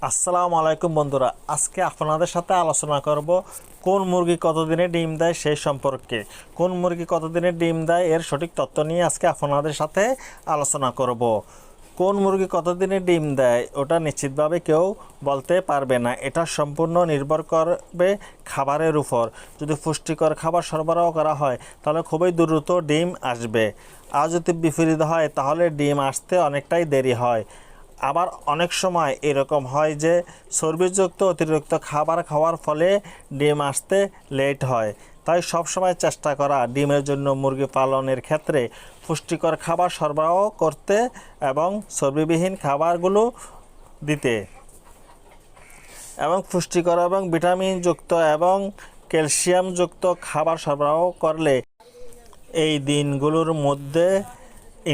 আসসালামু আলাইকুম বন্ধুরা, আজকে আপনাদের সাথে আলোচনা করব কোন মুরগি কতদিনে ডিম দেয় সেই সম্পর্কে। কোন মুরগি কতদিনে ডিম দেয় এর সঠিক তথ্য নিয়ে আজকে আপনাদের সাথে আলোচনা করব। কোন মুরগি কতদিনে ডিম দেয় ওটা নিশ্চিতভাবে কেউ বলতে পারবে না। এটা সম্পূর্ণ নির্ভর করবে খাবারের উপর। যদি পুষ্টিকর খাবার সরবরাহ করা হয় তাহলে খুবই দ্রুত ডিম আসবে, আর যদি বিপরীত হয় তাহলে ডিম আসতে অনেকটাই দেরি হয়। আবার অনেক সময় এরকম হয় যে চর্বিযুক্ত অতিরিক্ত খাবার খাওয়ার ফলে ডিম আসতে লেট হয়। তাই সবসময় চেষ্টা করা ডিমের জন্য মুরগি পালনের ক্ষেত্রে পুষ্টিকর খাবার সরবরাহ করতে এবং চর্বিবিহীন খাবারগুলো দিতে, এবং পুষ্টিকর এবং ভিটামিনযুক্ত এবং ক্যালসিয়ামযুক্ত খাবার সরবরাহ করলে এই দিনগুলোর মধ্যে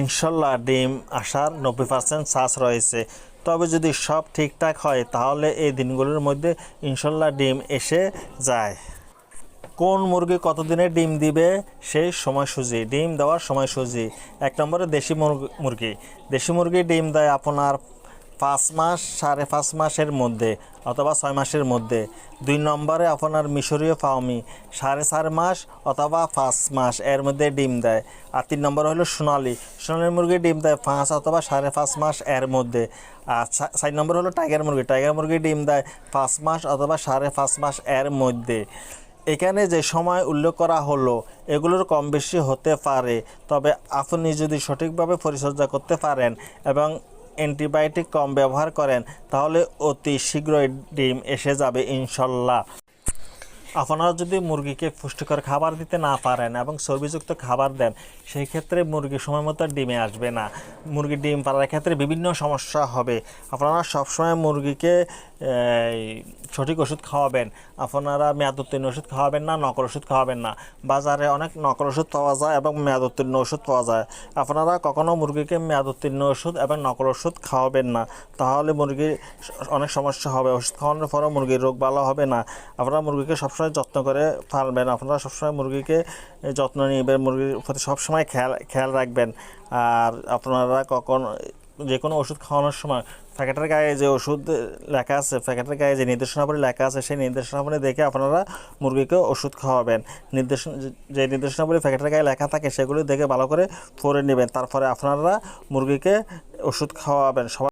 ইনশাল্লাহ ডিম আসার 90% চান্স রয়েছে। তবে যদি সব ঠিকঠাক হয় তাহলে এই দিনগুলোর মধ্যে ইনশাল্লাহ ডিম এসে যায়। কোন মুরগি কতদিনে ডিম দিবে সেই সময়সূচি, ডিম দেওয়ার সময়সূচি। 1 নম্বরে দেশি মুরগি। দেশি মুরগি ডিম দেয় আপনার 5 মাস 5.5 মাসের মধ্যে অথবা 6 মাসের মধ্যে। 2 নম্বরে আপনার মিশরীয় ফাউমি 4.5 মাস অথবা 5 মাস এর মধ্যে ডিম দেয়। আর 3 নম্বর হলো সোনালি মুরগি ডিম দেয় 5 অথবা 5.5 মাস এর মধ্যে। আর 4 নম্বর হলো টাইগার মুরগি ডিম দেয় 5 মাস অথবা 5.5 মাস এর মধ্যে। এখানে যে সময় উল্লেখ করা হলো এগুলোর কম বেশি হতে পারে, তবে আপনি যদি সঠিকভাবে পরিচর্যা করতে পারেন এবং অ্যান্টিবায়োটিক কম ব্যবহার করেন তাহলে অতি শীঘ্রই ডিম এসে যাবে ইনশাল্লাহ। আপনারা যদি মুরগিকে পুষ্টিকর খাবার দিতে না পারেন এবং চর্বিযুক্ত খাবার দেন সেই ক্ষেত্রে মুরগি সময় মতো ডিমে আসবে না। মুরগি ডিম পাড়ার ক্ষেত্রে বিভিন্ন সমস্যা হবে। আপনারা সবসময় মুরগিকে সঠিক ওষুধ খাওয়াবেন। আপনারা মেয়াদোত্তীর্ণ ওষুধ খাওয়াবেন না, নকল ওষুধ খাওয়াবেন না। বাজারে অনেক নকল ওষুধ পাওয়া যায় এবং মেয়াদোত্তীর্ণ ওষুধ পাওয়া যায়। আপনারা কখনও মুরগিকে মেয়াদোত্তীর্ণ ওষুধ এবং নকল ওষুধ খাওয়াবেন না, তাহলে মুরগির অনেক সমস্যা হবে। ওষুধ খাওয়ানোর পরও মুরগির রোগ ভালো হবে না। আপনারা মুরগিকে সবসময় যত্ন করে পালবেন। আপনারা সবসময় মুরগিকে যত্ন নেবেন, মুরগির প্রতি সবসময় খেয়াল রাখবেন। আর আপনারা যে কোনো ওষুধ খাওয়ানোর সময় প্যাকেটের গায়ে যে ওষুধ লেখা আছে, প্যাকেটের গায়ে যে নির্দেশনাবলী লেখা আছে সেই নির্দেশনাবলী দেখে আপনারা মুরগিকে ওষুধ খাওয়াবেন। যে নির্দেশনাবলী প্যাকেটের গায়ে লেখা থাকে সেগুলি দেখে ভালো করে পড়ে নেবেন, তারপরে আপনারা মুরগিকে ওষুধ খাওয়াবেন।